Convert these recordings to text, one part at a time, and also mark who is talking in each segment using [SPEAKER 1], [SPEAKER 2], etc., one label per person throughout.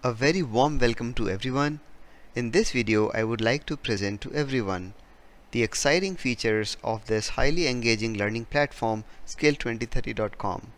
[SPEAKER 1] A very warm welcome to everyone. In this video, I would like to present to everyone the exciting features of this highly engaging learning platform, Skill2030.com.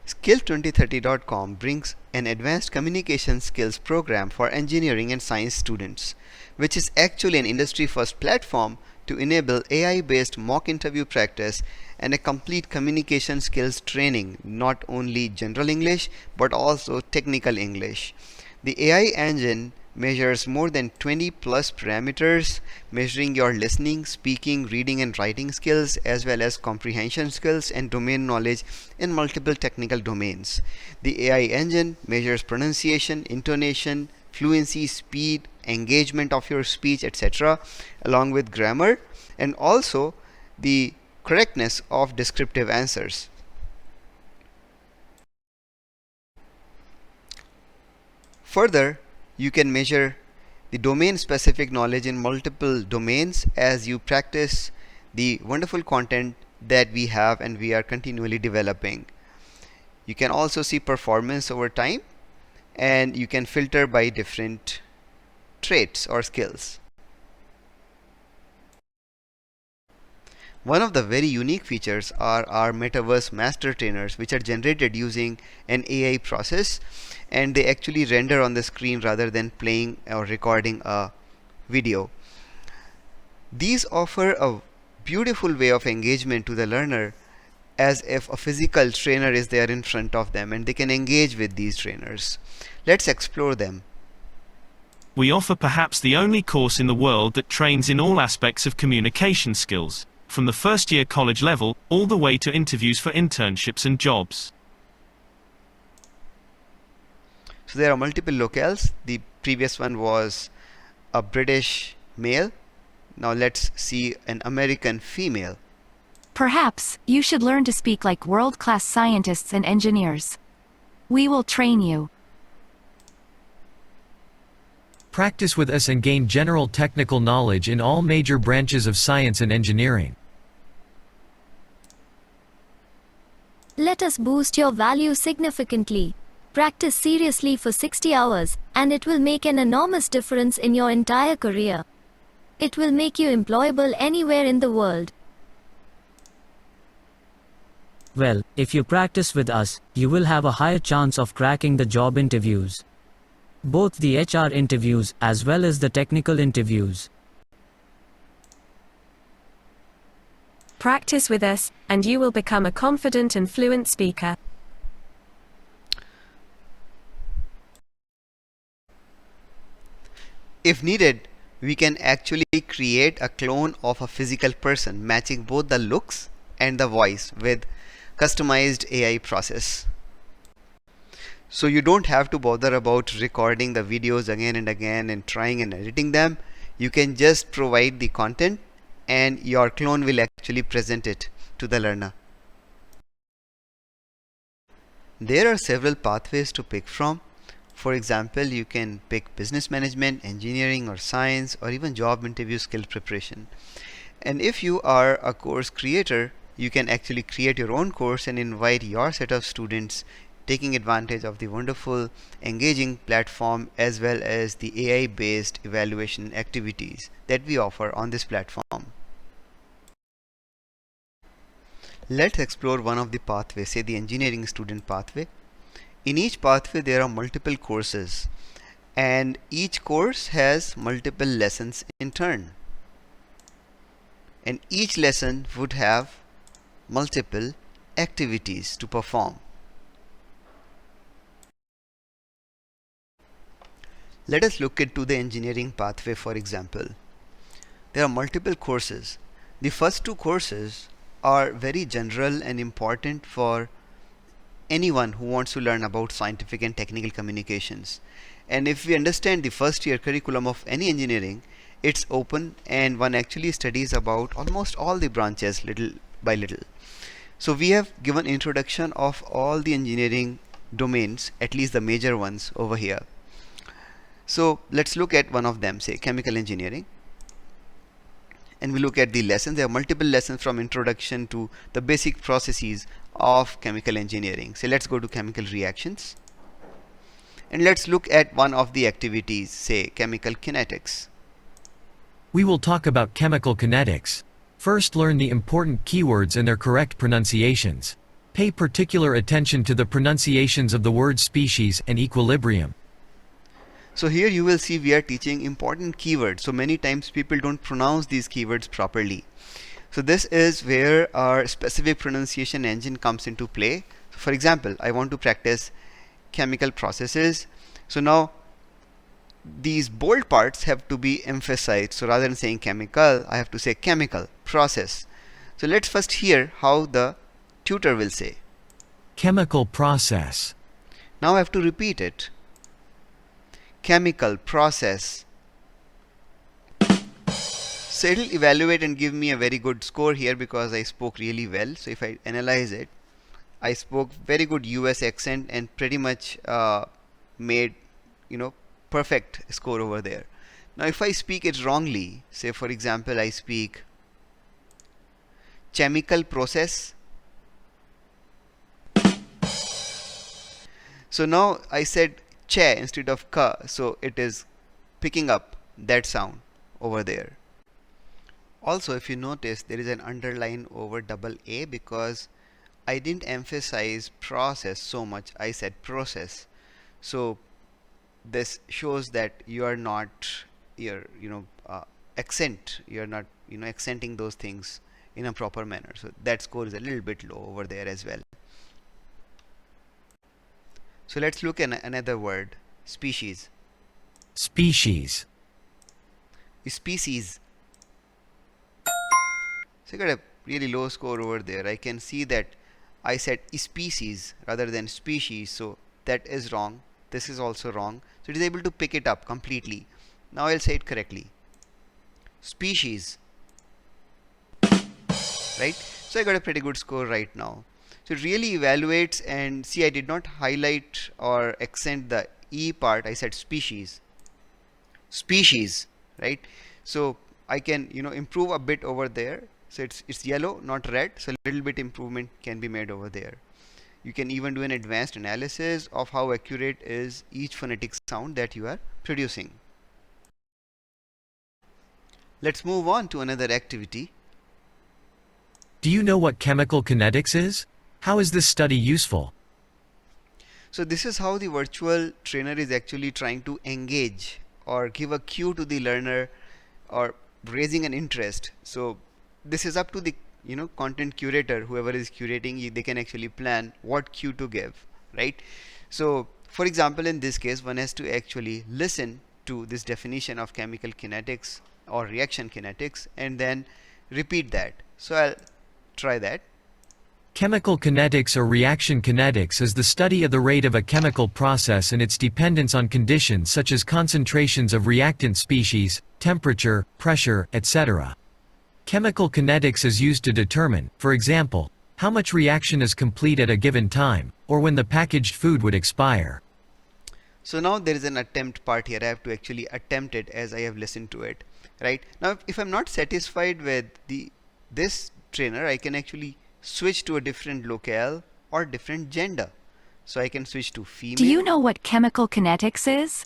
[SPEAKER 1] Skill2030.com brings an advanced communication skills program for engineering and science students, which is actually an industry-first platform to enable AI-based mock interview practice and a complete communication skills training, not only general English but also technical English. The AI engine measures more than 20 plus parameters, measuring your listening, speaking, reading and writing skills as well as comprehension skills and domain knowledge in multiple technical domains. The AI engine measures pronunciation, intonation, fluency, speed, engagement of your speech, etc., along with grammar and also the correctness of descriptive answers. Further, you can measure the domain specific knowledge in multiple domains as you practice the wonderful content that we have and we are continually developing. You can also see performance over time and you can filter by different traits or skills. One of the very unique features are our Metaverse master trainers, which are generated using an AI process, and they actually render on the screen rather than playing or recording a video. These offer a beautiful way of engagement to the learner, as if a physical trainer is there in front of them and they can engage with these trainers. Let's explore them.
[SPEAKER 2] We offer perhaps the only course in the world that trains in all aspects of communication skills, from the first-year college level all the way to interviews for internships and jobs.
[SPEAKER 1] So there are multiple locales. The previous one was a British male. Now let's see an American female.
[SPEAKER 3] Perhaps you should learn to speak like world-class scientists and engineers. We will train you.
[SPEAKER 4] Practice with us and gain general technical knowledge in all major branches of science and engineering.
[SPEAKER 5] Let us boost your value significantly. Practice seriously for 60 hours, and it will make an enormous difference in your entire career. It will make you employable anywhere in the world.
[SPEAKER 6] Well, if you practice with us, you will have a higher chance of cracking the job interviews. Both the HR interviews as well as the technical interviews.
[SPEAKER 7] Practice with us, and you will become a confident and fluent speaker.
[SPEAKER 1] If needed, we can actually create a clone of a physical person, matching both the looks and the voice with customized AI process. So you don't have to bother about recording the videos again and again and trying and editing them. You can just provide the content and your clone will actually present it to the learner. There are several pathways to pick from. For example, you can pick business management, engineering or science, or even job interview skill preparation. And if you are a course creator, you can actually create your own course and invite your set of students, taking advantage of the wonderful engaging platform as well as the AI based evaluation activities that we offer on this platform. Let's explore one of the pathways, say the engineering student pathway. In each pathway there are multiple courses and each course has multiple lessons in turn, and each lesson would have multiple activities to perform. Let us look into the engineering pathway. For example, there are multiple courses. The first two courses are very general and important for anyone who wants to learn about scientific and technical communications. And if we understand the first year curriculum of any engineering, it's open and one actually studies about almost all the branches little by little. So we have given introduction of all the engineering domains, at least the major ones over here. So let's look at one of them, say chemical engineering. And we look at the lessons. There are multiple lessons from introduction to the basic processes of chemical engineering. So let's go to chemical reactions. And let's look at one of the activities, say chemical kinetics.
[SPEAKER 4] We will talk about chemical kinetics. First, learn the important keywords and their correct pronunciations. Pay particular attention to the pronunciations of the words species and equilibrium.
[SPEAKER 1] So here you will see we are teaching important keywords. So many times people don't pronounce these keywords properly. So this is where our specific pronunciation engine comes into play. So for example, I want to practice chemical processes. So now these bold parts have to be emphasized. So rather than saying chemical, I have to say chemical process. So let's first hear how the tutor will say.
[SPEAKER 4] Chemical process.
[SPEAKER 1] Now I have to repeat it. Chemical process. So it'll evaluate and give me a very good score here because I spoke really well. So if I analyze it, I spoke very good US accent and pretty much made, perfect score over there. Now if I speak it wrongly, say for example I speak chemical process. So now I said che instead of ka, so it is picking up that sound over there. Also, if you notice, there is an underline over double A because I didn't emphasize process so much. I said process. So this shows that you are not your accent. You are not accenting those things in a proper manner. So that score is a little bit low over there as well. So let's look at another word, species.
[SPEAKER 4] Species.
[SPEAKER 1] Species. So I got a really low score over there. I can see that I said species rather than species, so that is wrong. This is also wrong. So it is able to pick it up completely. Now I'll say it correctly. Species. Right? So I got a pretty good score right now. So it really evaluates, and see, I did not highlight or accent the E part. I said species. Species, right? So I can improve a bit over there. So it's yellow, not red. So a little bit improvement can be made over there. You can even do an advanced analysis of how accurate is each phonetic sound that you are producing. Let's move on to another activity.
[SPEAKER 4] Do you know what chemical kinetics is? How is this study useful?
[SPEAKER 1] So this is how the virtual trainer is actually trying to engage or give a cue to the learner or raising an interest. So this is up to the content curator, whoever is curating, they can actually plan what cue to give, right? So for example, in this case, one has to actually listen to this definition of chemical kinetics or reaction kinetics and then repeat that. So I'll try that.
[SPEAKER 4] Chemical kinetics or reaction kinetics is the study of the rate of a chemical process and its dependence on conditions such as concentrations of reactant species, temperature, pressure, etc. Chemical kinetics is used to determine, for example, how much reaction is complete at a given time, or when the packaged food would expire.
[SPEAKER 1] So now there is an attempt part here. I have to actually attempt it as I have listened to it, right? Now if I'm not satisfied with this trainer, I can actually switch to a different locale or different gender. So I can switch to female.
[SPEAKER 3] Do you know what chemical kinetics is?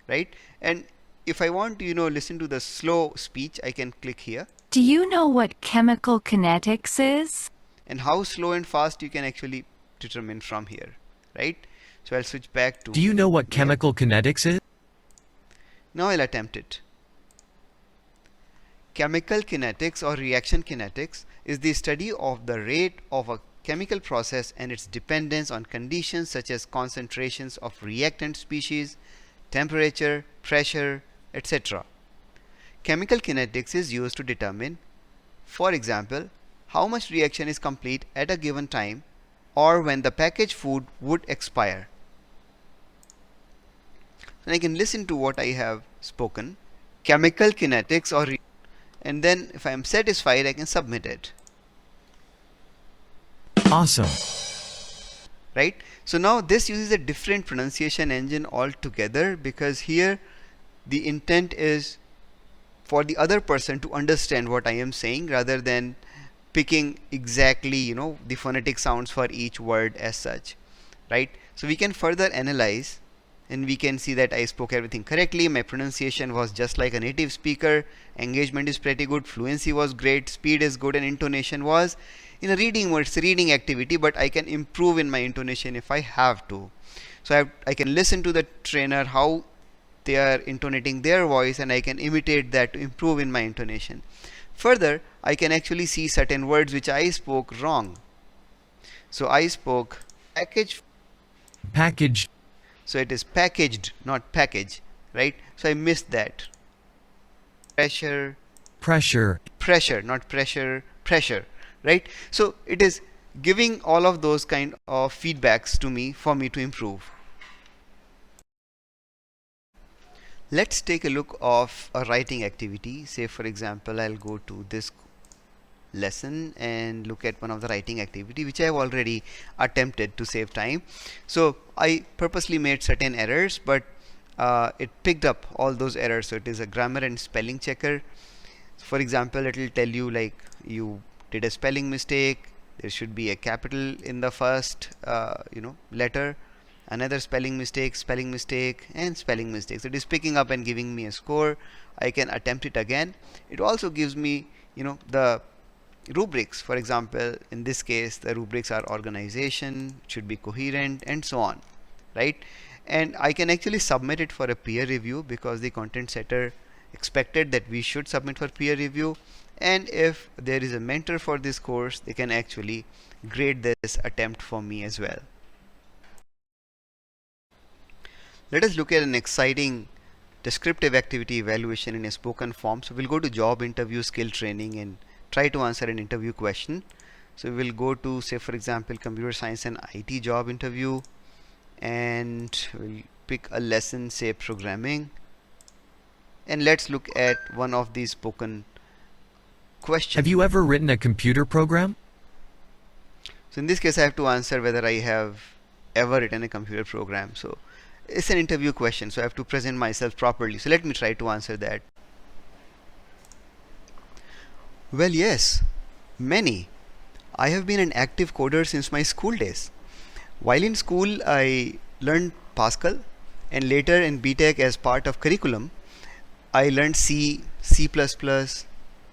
[SPEAKER 1] Right? And if I want to listen to the slow speech, I can click here.
[SPEAKER 3] Do you know what chemical kinetics is?
[SPEAKER 1] And how slow and fast you can actually determine from here, right? So I'll switch back to.
[SPEAKER 4] Do you know what chemical kinetics is?
[SPEAKER 1] Now I'll attempt it. Chemical kinetics or reaction kinetics is the study of the rate of a chemical process and its dependence on conditions such as concentrations of reactant species, temperature, pressure, etc. Chemical kinetics is used to determine, for example, how much reaction is complete at a given time or when the packaged food would expire. And I can listen to what I have spoken. Chemical kinetics or and then if I am satisfied, I can submit it.
[SPEAKER 4] Awesome.
[SPEAKER 1] Right? So now this uses a different pronunciation engine altogether because here the intent is for the other person to understand what I am saying rather than picking exactly the phonetic sounds for each word as such, right? So we can further analyze and we can see that I spoke everything correctly. My pronunciation was just like a native speaker. Engagement is pretty good. Fluency was great. Speed is good, and intonation was in a reading mode. It's a reading activity, but I can improve in my intonation if I have to. So I can listen to the trainer how they are intonating their voice, and I can imitate that to improve in my intonation. Further, I can actually see certain words which I spoke wrong. So I spoke
[SPEAKER 4] package,
[SPEAKER 1] so it is packaged, not package, right? So I missed that. Pressure, not pressure, right? So it is giving all of those kind of feedbacks to me for me to improve. Let's take a look of a writing activity. Say for example, I'll go to this lesson and look at one of the writing activity which I have already attempted to save time. So I purposely made certain errors, but it picked up all those errors. So it is a grammar and spelling checker. For example, it will tell you like you did a spelling mistake, there should be a capital in the first letter, another spelling mistake, and spelling mistake. So it is picking up and giving me a score. I can attempt it again. It also gives me the rubrics. For example, in this case the rubrics are organization, should be coherent, and so on, right? And I can actually submit it for a peer review because the content setter expected that we should submit for peer review, and if there is a mentor for this course, they can actually grade this attempt for me as well. Let us look at an exciting descriptive activity evaluation in a spoken form. So we'll go to job interview skill training and try to answer an interview question. So we will go to, say for example, computer science and IT job interview, and we'll pick a lesson, say programming, and let's look at one of these spoken questions.
[SPEAKER 4] Have you ever written a computer program?
[SPEAKER 1] So in this case I have to answer whether I have ever written a computer program. So it's an interview question, so I have to present myself properly. So let me try to answer that. Well, yes, many. I have been an active coder since my school days. While in school, I learned Pascal, and later in BTech as part of curriculum, I learned C, C++,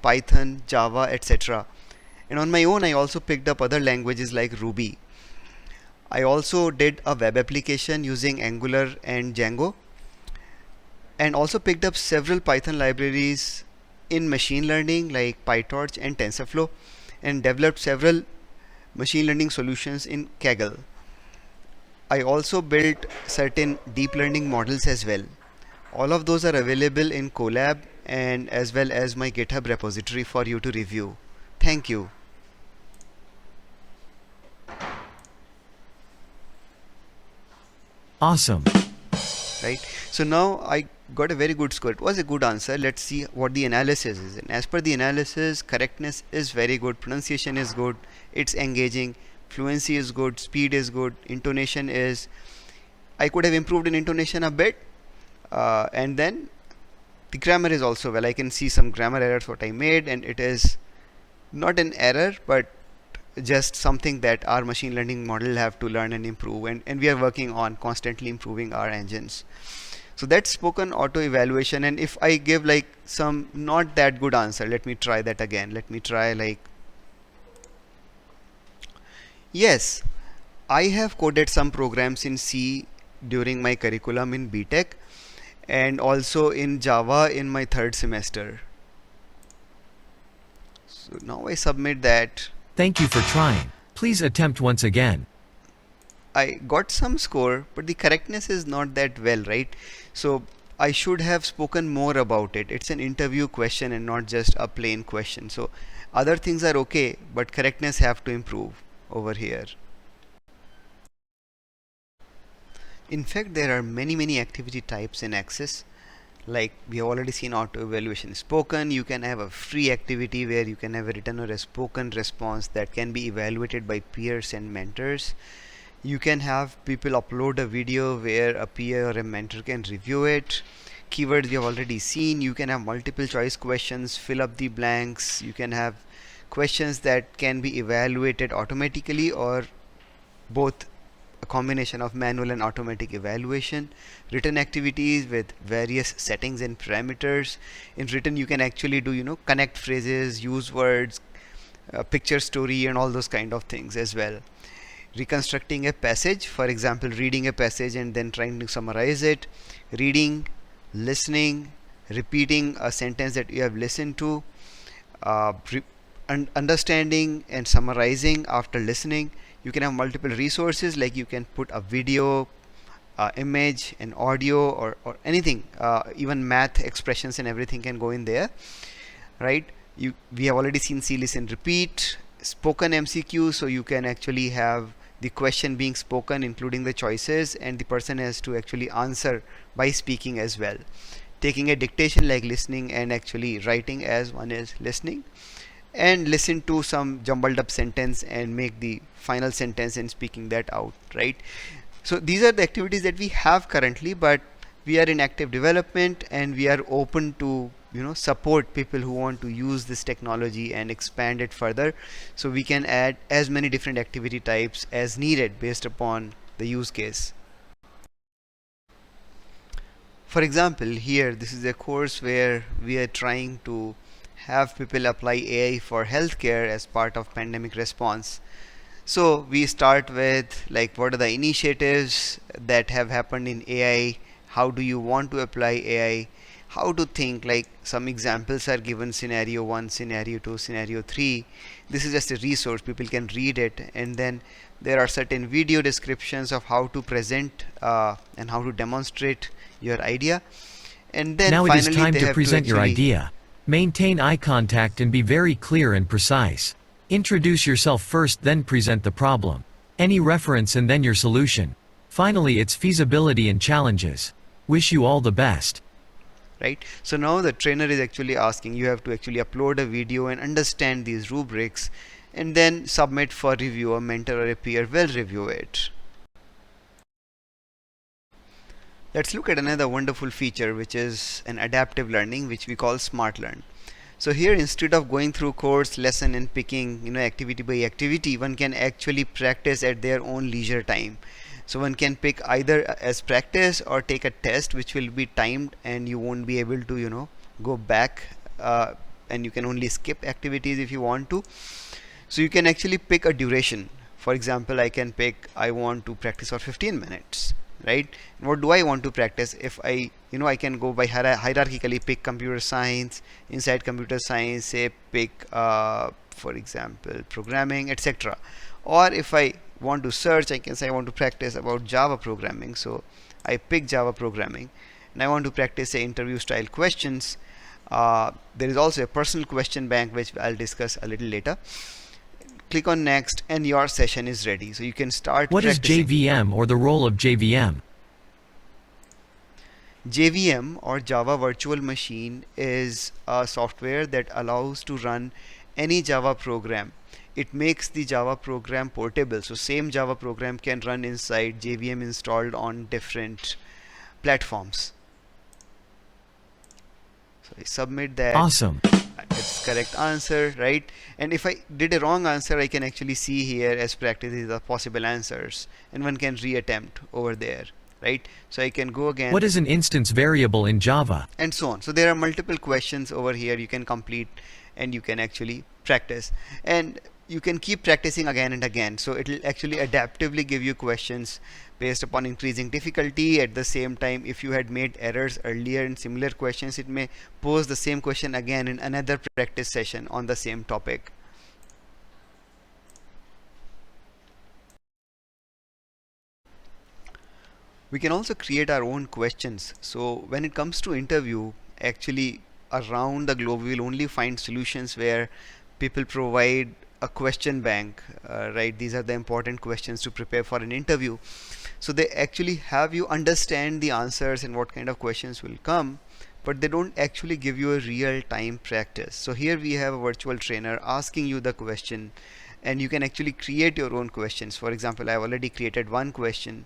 [SPEAKER 1] Python, Java, etc. And on my own, I also picked up other languages like Ruby. I also did a web application using Angular and Django, and also picked up several Python libraries in machine learning like PyTorch and TensorFlow, and developed several machine learning solutions in Kaggle. I also built certain deep learning models as well. All of those are available in Colab and as well as my GitHub repository for you to review. Thank you.
[SPEAKER 4] Awesome.
[SPEAKER 1] Right, so now I got a very good score. It was a good answer. Let's see what the analysis is. And as per the analysis, correctness is very good, pronunciation is good, it's engaging, fluency is good, speed is good, intonation is, I could have improved in intonation a bit, and then the grammar is also well. I can see some grammar errors what I made, and it is not an error but just something that our machine learning model have to learn and improve, and we are working on constantly improving our engines. So that's spoken auto evaluation. And if I give like some not that good answer, let me try that again. Let me try like, yes, I have coded some programs in C during my curriculum in BTech, and also in Java in my third semester. So now I submit that.
[SPEAKER 4] Thank you for trying. Please attempt once again.
[SPEAKER 1] I got some score, but the correctness is not that well, right? So I should have spoken more about it. It's an interview question and not just a plain question. So other things are okay, but correctness have to improve over here. In fact, there are many activity types in ACSESS. Like we have already seen auto evaluation spoken. You can have a free activity where you can have a written or a spoken response that can be evaluated by peers and mentors. You can have people upload a video where a peer or a mentor can review it. Keywords you have already seen. You can have multiple choice questions, fill up the blanks. You can have questions that can be evaluated automatically or both a combination of manual and automatic evaluation, written activities with various settings and parameters. In written, you can actually do, connect phrases, use words, picture story, and all those kind of things as well. Reconstructing a passage, for example, reading a passage and then trying to summarize it, reading, listening, repeating a sentence that you have listened to, uh, understanding and summarizing after listening. You can have multiple resources, like you can put a video, image and audio, or anything, even math expressions and everything can go in there, right? We have already seen see, listen, repeat, spoken MCQ, so you can actually have the question being spoken including the choices, and the person has to actually answer by speaking as well. Taking a dictation, like listening and actually writing as one is listening, and listen to some jumbled up sentence and make the final sentence and speaking that out, right? So these are the activities that we have currently, but we are in active development, and we are open to support people who want to use this technology and expand it further, so we can add as many different activity types as needed based upon the use case. For example, here this is a course where we are trying to have people apply AI for healthcare as part of pandemic response. So we start with, like, what are the initiatives that have happened in AI, how do you want to apply AI, how to think, like some examples are given, scenario 1, scenario 2, scenario 3. This is just a resource, people can read it, and then there are certain video descriptions of how to present and how to demonstrate your idea. And then
[SPEAKER 4] Now it is
[SPEAKER 1] finally
[SPEAKER 4] time
[SPEAKER 1] they
[SPEAKER 4] to
[SPEAKER 1] have
[SPEAKER 4] present
[SPEAKER 1] to
[SPEAKER 4] your
[SPEAKER 1] actually
[SPEAKER 4] idea. Maintain eye contact and be very clear and precise. Introduce yourself first, then present the problem. Any reference and then your solution. Finally, its feasibility and challenges. Wish you all the best.
[SPEAKER 1] right. So now the trainer is actually asking, you have to actually upload a video and understand these rubrics, and then submit for review. A mentor or a peer will review it. Let's look at another wonderful feature, which is an adaptive learning, which we call smart learn. So here, instead of going through course, lesson and picking activity by activity, one can actually practice at their own leisure time. So one can pick either as practice or take a test which will be timed, and you won't be able to go back, and you can only skip activities if you want to. So you can actually pick a duration. For example, I can pick, I want to practice for 15 minutes, right? And what do I want to practice? If I can go by hierarchically pick computer science. Inside computer science, say pick for example programming, etc. Or if I want to search, I can say I want to practice about Java programming, so I pick Java programming. And I want to practice say interview style questions. There is also a personal question bank, which I'll discuss a little later. Click on next and your session is ready, so you can start
[SPEAKER 4] What is
[SPEAKER 1] practicing.
[SPEAKER 4] JVM or the role of JVM?
[SPEAKER 1] JVM, or Java Virtual Machine, is a software that allows to run any Java program. It makes the Java program portable, so same Java program can run inside JVM installed on different platforms. So I submit that.
[SPEAKER 4] Awesome.
[SPEAKER 1] It's correct answer, right? And if I did a wrong answer, I can actually see here as practice these are possible answers, and one can reattempt over there, right? So I can go again.
[SPEAKER 4] What is an instance variable in Java?
[SPEAKER 1] And so on. So there are multiple questions over here you can complete, and you can actually practice, and you can keep practicing again and again. So it will actually adaptively give you questions based upon increasing difficulty. At the same time, if you had made errors earlier in similar questions, it may pose the same question again in another practice session on the same topic. We can also create our own questions. So when it comes to interview, actually around the globe, we will only find solutions where people provide a question bank, right? These are the important questions to prepare for an interview. So they actually have you understand the answers and what kind of questions will come, but they don't actually give you a real time practice. So here we have a virtual trainer asking you the question, and you can actually create your own questions. For example, I've already created one question,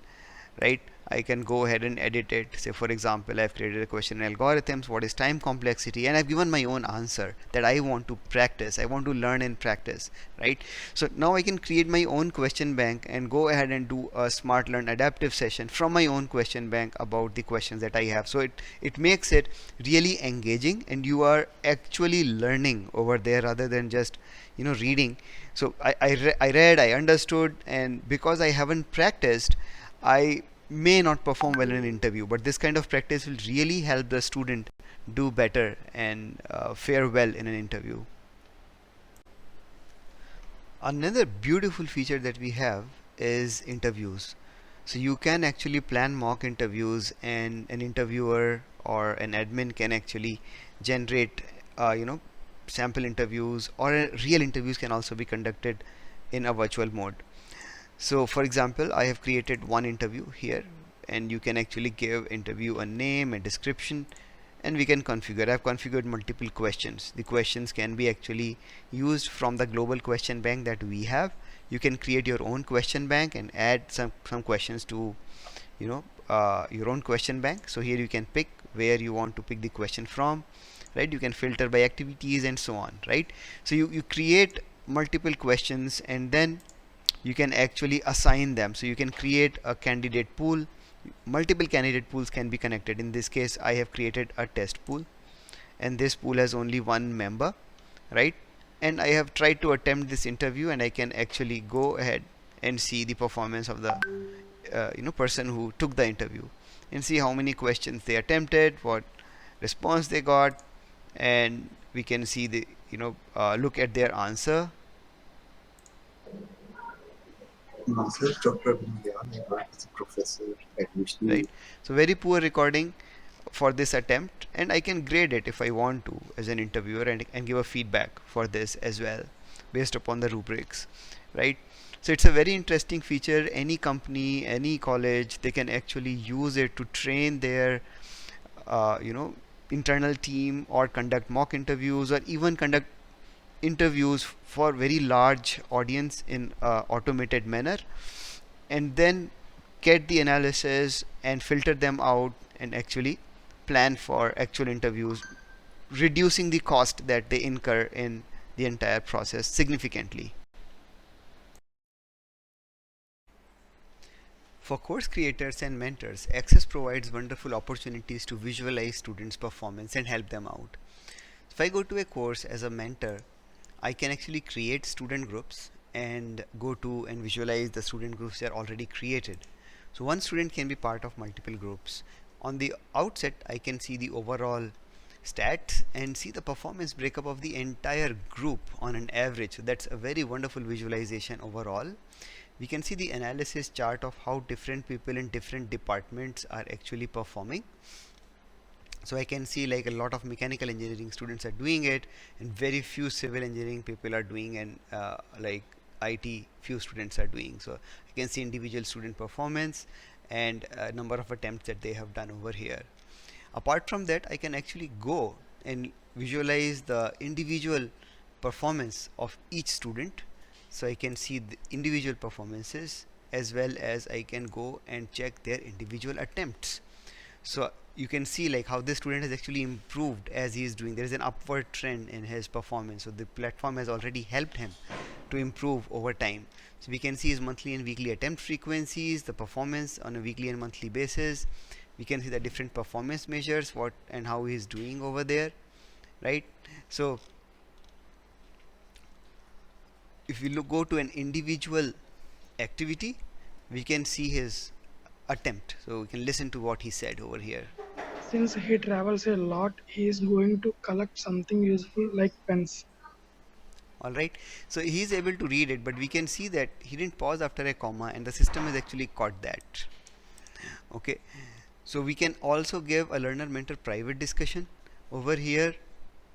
[SPEAKER 1] right? I can go ahead and edit it. Say for example, I've created a question in algorithms, what is time complexity, and I've given my own answer that I want to practice, I want to learn and practice, right? So now I can create my own question bank and go ahead and do a smart learn adaptive session from my own question bank about the questions that I have. So it makes it really engaging, and you are actually learning over there rather than just reading. So I read, I understood, and because I haven't practiced, I may not perform well in an interview, but this kind of practice will really help the student do better and fare well in an interview. Another beautiful feature that we have is interviews. So you can actually plan mock interviews, and an interviewer or an admin can actually generate sample interviews, or real interviews can also be conducted in a virtual mode. So for example, I have created one interview here, and you can actually give interview a name, a description, and we can configure. I've configured multiple questions. The questions can be actually used from the global question bank that we have. You can create your own question bank and add some questions to your own question bank. So here you can pick where you want to pick the question from, right? You can filter by activities and so on, right? So you create multiple questions, and then you can actually assign them. So you can create a candidate pool. Multiple candidate pools can be connected. In this case, I have created a test pool, and this pool has only one member, right? And I have tried to attempt this interview, and I can actually go ahead and see the performance of the person who took the interview, and see how many questions they attempted, what response they got, and we can see the look at their answer.
[SPEAKER 8] Myself, Dr. Binyan, I work as a professor at
[SPEAKER 1] Right,
[SPEAKER 8] UCL.
[SPEAKER 1] so very poor recording for this attempt, and I can grade it if I want to as an interviewer, and give a feedback for this as well based upon the rubrics, right? So it's a very interesting feature. Any company, any college, they can actually use it to train their uh, you know internal team, or conduct mock interviews, or even conduct interviews for very large audience in automated manner, and then get the analysis and filter them out, and actually plan for actual interviews, reducing the cost that they incur in the entire process significantly. For course creators and mentors, ACSESS provides wonderful opportunities to visualize students' performance and help them out. If I go to a course as a mentor, I can actually create student groups and go to and visualize the student groups that are already created. So one student can be part of multiple groups. On the outset, I can see the overall stats and see the performance breakup of the entire group on an average. So that's a very wonderful visualization overall. We can see the analysis chart of how different people in different departments are actually performing. So I can see like a lot of mechanical engineering students are doing it, and very few civil engineering people are doing, and like IT few students are doing. So I can see individual student performance and number of attempts that they have done over here. Apart from that, I can actually go and visualize the individual performance of each student. So I can see the individual performances, as well as I can go and check their individual attempts. So you can see like how this student has actually improved as he is doing. There is an upward trend in his performance, so the platform has already helped him to improve over time. So we can see his monthly and weekly attempt frequencies, the performance on a weekly and monthly basis. We can see the different performance measures, what and how he is doing over there, right? So if we go to an individual activity, we can see his attempt. So we can listen to what he said over here.
[SPEAKER 9] Since he travels a lot, he is going to collect something useful like pens.
[SPEAKER 1] Alright, so he is able to read it, but we can see that he didn't pause after a comma, and the system has actually caught that. Okay, so we can also give a learner mentor private discussion. Over here,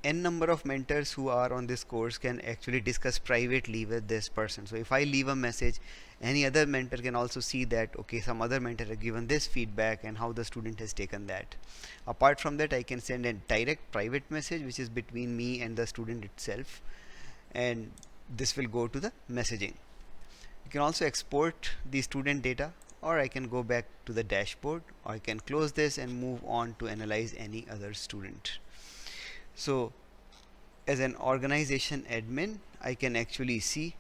[SPEAKER 1] n number of mentors who are on this course can actually discuss privately with this person. So if I leave a message, any other mentor can also see that, okay, some other mentor have given this feedback and how the student has taken that. Apart from that, I can send a direct private message which is between me and the student itself, and this will go to the messaging. You can also export the student data or I can go back to the dashboard, or I can close this and move on to analyze any other student. So as an organization admin, I can actually see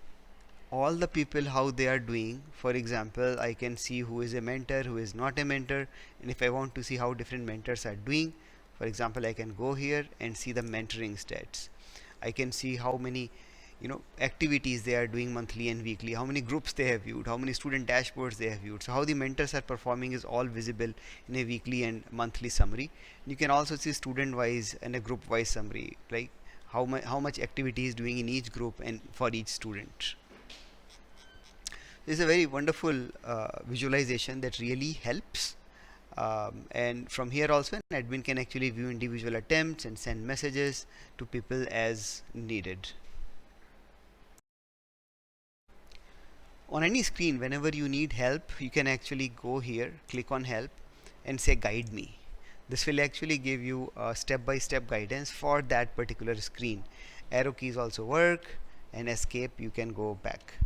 [SPEAKER 1] all the people how they are doing. For example, I can see who is a mentor, who is not a mentor, and if I want to see how different mentors are doing, for example, I can go here and see the mentoring stats. I can see how many activities they are doing monthly and weekly, how many groups they have viewed, how many student dashboards they have viewed. So how the mentors are performing is all visible in a weekly and monthly summary. You can also see student wise and a group wise summary, like how much activity is doing in each group and for each student. This is a very wonderful visualization that really helps. And from here also an admin can actually view individual attempts and send messages to people as needed. On any screen, whenever you need help, you can actually go here, click on help and say guide me. This will actually give you a step-by-step guidance for that particular screen. Arrow keys also work, and escape, you can go back.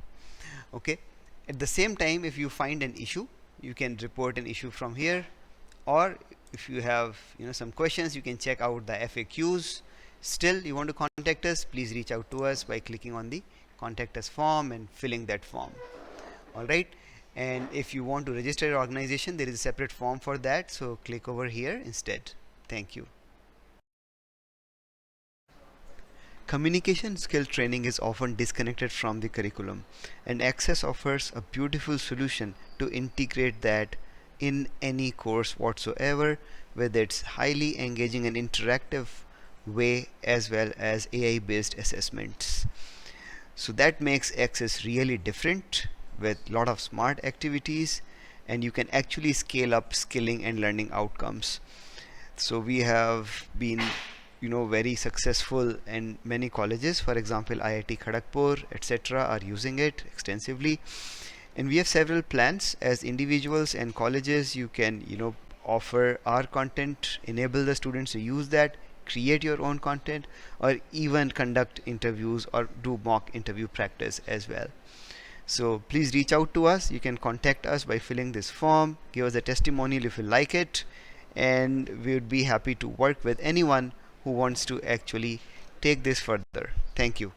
[SPEAKER 1] Okay, at the same time, if you find an issue, you can report an issue from here, or if you have some questions, you can check out the FAQs. Still you want to contact us, please reach out to us by clicking on the contact us form and filling that form. Alright, and if you want to register your organization, there is a separate form for that, so click over here instead. Thank you. Communication skill training is often disconnected from the curriculum, and ACSESS offers a beautiful solution to integrate that in any course whatsoever, with its highly engaging and interactive way as well as AI based assessments. So that makes ACSESS really different, with a lot of smart activities, and you can actually scale up skilling and learning outcomes. So we have been very successful in many colleges. For example, IIT Kharagpur, etc. are using it extensively, and we have several plans. As individuals and colleges, you can offer our content, enable the students to use that, create your own content, or even conduct interviews or do mock interview practice as well. So please reach out to us. You can contact us by filling this form, give us a testimonial if you like it, and we would be happy to work with anyone who wants to actually take this further. Thank you.